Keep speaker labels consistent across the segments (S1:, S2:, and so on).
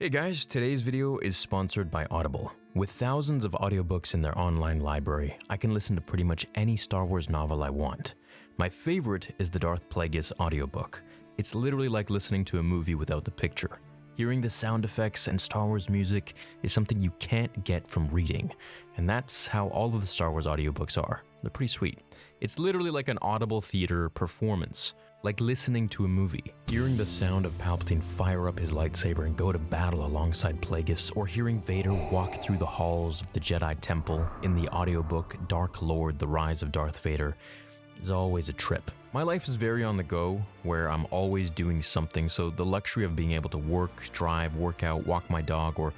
S1: Hey guys, today's video is sponsored by Audible. With thousands of audiobooks in their online library, I can listen to pretty much any Star Wars novel I want. My favorite is the Darth Plagueis audiobook. It's literally like listening to a movie without the picture. Hearing the sound effects and Star Wars music is something you can't get from reading, and that's how all of the Star Wars audiobooks are. They're pretty sweet. It's literally like an Audible theater performance. Like listening to a movie. Hearing the sound of Palpatine fire up his lightsaber and go to battle alongside Plagueis, or hearing Vader walk through the halls of the Jedi Temple in the audiobook Dark Lord: The Rise of Darth Vader is always a trip. My life is very on the go, where I'm always doing something, so the luxury of being able to work, drive, work out, walk my dog, or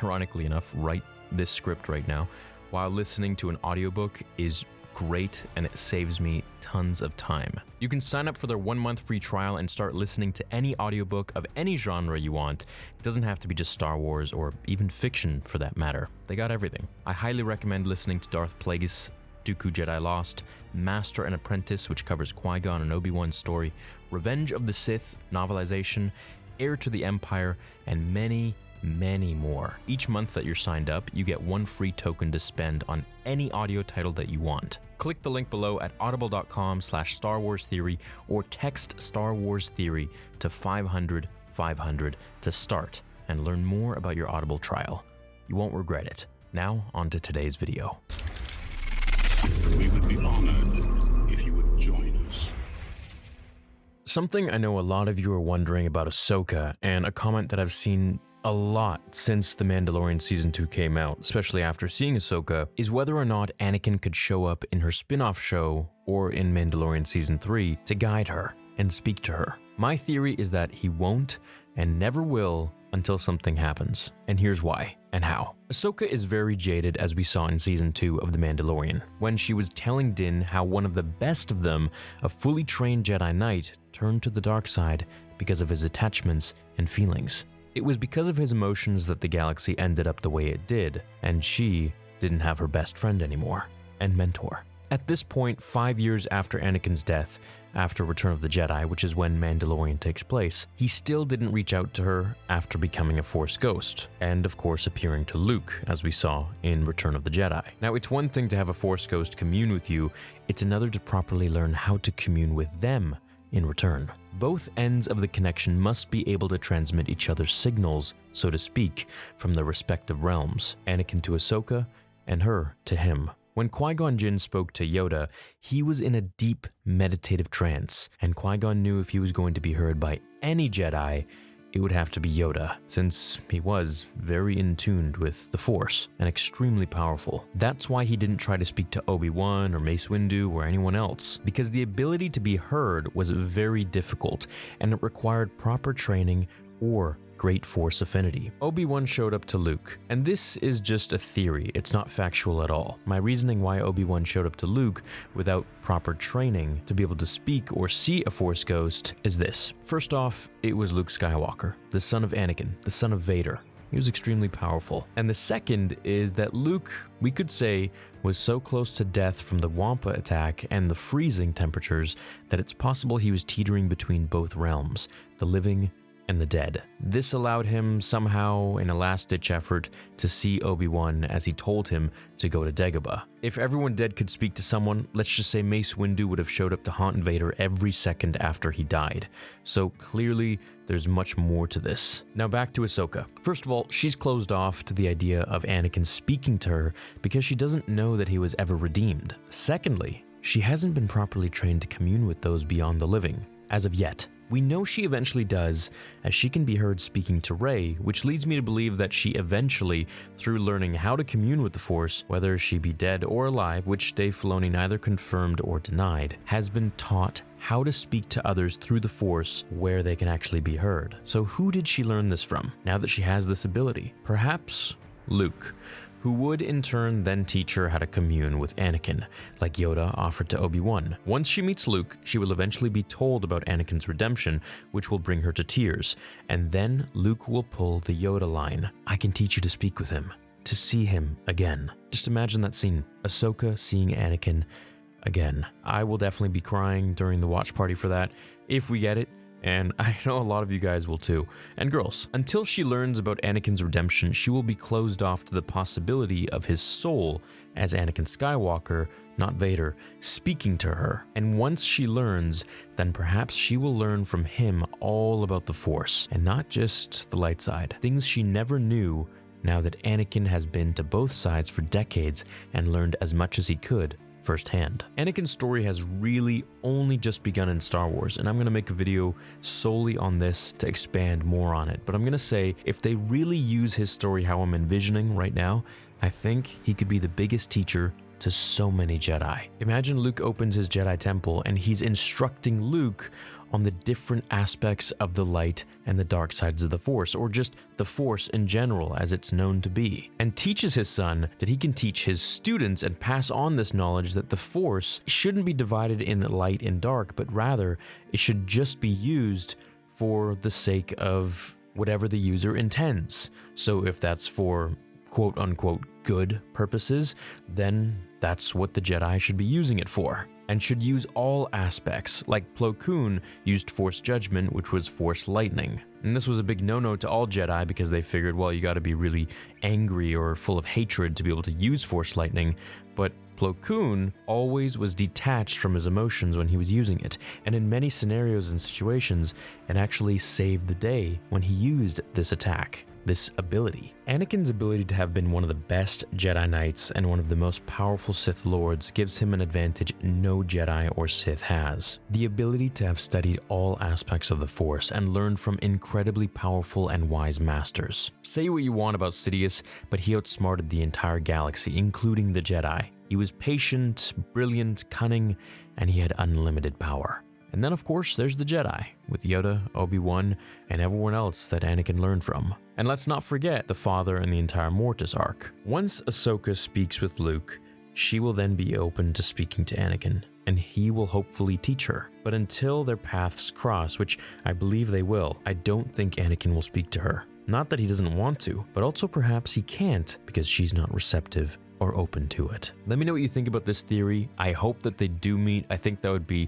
S1: ironically enough, write this script right now, while listening to an audiobook is great, and it saves me tons of time. You can sign up for their 1-month free trial and start listening to any audiobook of any genre you want. It doesn't have to be just Star Wars or even fiction for that matter. They got everything. I highly recommend listening to Darth Plagueis, Dooku Jedi Lost, Master and Apprentice, which covers Qui-Gon and Obi-Wan's story, Revenge of the Sith novelization, Heir to the Empire, and many more. Each month that you're signed up, you get 1 free token to spend on any audio title that you want. Click the link below at audible.com/Star Wars Theory or text Star Wars Theory to 500 to start and learn more about your Audible trial. You won't regret it. Now, on to today's video.
S2: We would be honored if you would join us.
S1: Something I know a lot of you are wondering about Ahsoka, and a comment that I've seen a lot since The Mandalorian Season 2 came out, especially after seeing Ahsoka, is whether or not Anakin could show up in her spin-off show or in Mandalorian Season 3 to guide her and speak to her. My theory is that he won't and never will until something happens, and here's why and how. Ahsoka is very jaded, as we saw in Season 2 of The Mandalorian, when she was telling Din how one of the best of them, a fully trained Jedi Knight, turned to the dark side because of his attachments and feelings. It was because of his emotions that the galaxy ended up the way it did, and she didn't have her best friend anymore, and mentor. At this point, 5 years after Anakin's death, after Return of the Jedi, which is when Mandalorian takes place, he still didn't reach out to her after becoming a Force ghost, and of course appearing to Luke, as we saw in Return of the Jedi. Now, it's one thing to have a Force ghost commune with you, it's another to properly learn how to commune with them in return. Both ends of the connection must be able to transmit each other's signals, so to speak, from their respective realms, Anakin to Ahsoka, and her to him. When Qui-Gon Jinn spoke to Yoda, he was in a deep meditative trance, and Qui-Gon knew if he was going to be heard by any Jedi, it would have to be Yoda, since he was very in tune with the Force and extremely powerful. That's why he didn't try to speak to Obi-Wan or Mace Windu or anyone else, because the ability to be heard was very difficult, and it required proper training or great Force affinity. Obi-Wan showed up to Luke, and this is just a theory, it's not factual at all. My reasoning why Obi-Wan showed up to Luke without proper training to be able to speak or see a Force ghost is this. First off, it was Luke Skywalker, the son of Anakin, the son of Vader. He was extremely powerful. And the second is that Luke, we could say, was so close to death from the Wampa attack and the freezing temperatures that it's possible he was teetering between both realms, the living and the dead. This allowed him somehow, in a last-ditch effort, to see Obi-Wan as he told him to go to Dagobah. If everyone dead could speak to someone, let's just say Mace Windu would have showed up to haunt Vader every second after he died. So clearly, there's much more to this. Now back to Ahsoka. First of all, she's closed off to the idea of Anakin speaking to her because she doesn't know that he was ever redeemed. Secondly, she hasn't been properly trained to commune with those beyond the living, as of yet. We know she eventually does, as she can be heard speaking to Rey, which leads me to believe that she eventually, through learning how to commune with the Force, whether she be dead or alive, which Dave Filoni neither confirmed or denied, has been taught how to speak to others through the Force where they can actually be heard. So who did she learn this from, now that she has this ability? Perhaps Luke, who would in turn then teach her how to commune with Anakin, like Yoda offered to Obi-Wan. Once she meets Luke, she will eventually be told about Anakin's redemption, which will bring her to tears, and then Luke will pull the Yoda line, "I can teach you to speak with him, to see him again." Just imagine that scene, Ahsoka seeing Anakin again. I will definitely be crying during the watch party for that, if we get it, and I know a lot of you guys will too, and girls. Until she learns about Anakin's redemption, she will be closed off to the possibility of his soul as Anakin Skywalker, not Vader, speaking to her. And once she learns, then perhaps she will learn from him all about the Force, and not just the light side. Things she never knew now that Anakin has been to both sides for decades and learned as much as he could firsthand. Anakin's story has really only just begun in Star Wars, and I'm going to make a video solely on this to expand more on it. But I'm going to say, if they really use his story how I'm envisioning right now, I think he could be the biggest teacher to so many Jedi. Imagine Luke opens his Jedi temple and he's instructing Luke on the different aspects of the light and the dark sides of the Force, or just the Force in general as it's known to be, and teaches his son that he can teach his students and pass on this knowledge that the Force shouldn't be divided in light and dark, but rather it should just be used for the sake of whatever the user intends. So if that's for quote-unquote good purposes, then that's what the Jedi should be using it for, and should use all aspects, like Plo Koon used Force Judgment, which was Force Lightning. And this was a big no-no to all Jedi because they figured, well, you gotta be really angry or full of hatred to be able to use Force Lightning, but Plo Koon always was detached from his emotions when he was using it, and in many scenarios and situations, it actually saved the day when he used this attack. This ability. Anakin's ability to have been one of the best Jedi Knights and one of the most powerful Sith Lords gives him an advantage no Jedi or Sith has. The ability to have studied all aspects of the Force and learned from incredibly powerful and wise masters. Say what you want about Sidious, but he outsmarted the entire galaxy, including the Jedi. He was patient, brilliant, cunning, and he had unlimited power. And then of course there's the Jedi, with Yoda, Obi-Wan, and everyone else that Anakin learned from. And let's not forget the father and the entire Mortis arc. Once Ahsoka speaks with Luke, she will then be open to speaking to Anakin, and he will hopefully teach her. But until their paths cross, which I believe they will, I don't think Anakin will speak to her. Not that he doesn't want to, but also perhaps he can't because she's not receptive or open to it. Let me know what you think about this theory. I hope that they do meet. I think that would be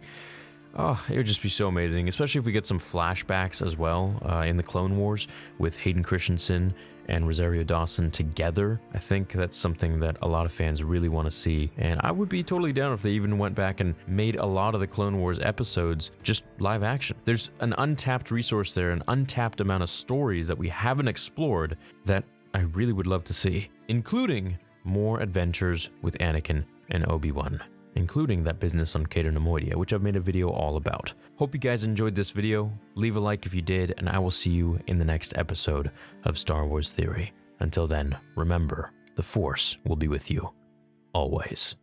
S1: it would just be so amazing, especially if we get some flashbacks as well in the Clone Wars with Hayden Christensen and Rosario Dawson together. I think that's something that a lot of fans really want to see, and I would be totally down if they even went back and made a lot of the Clone Wars episodes just live action. There's an untapped resource there, an untapped amount of stories that we haven't explored that I really would love to see, including more adventures with Anakin and Obi-Wan, including that business on Cater Nemoidia, which I've made a video all about. Hope you guys enjoyed this video. Leave a like if you did, and I will see you in the next episode of Star Wars Theory. Until then, remember, the Force will be with you, always.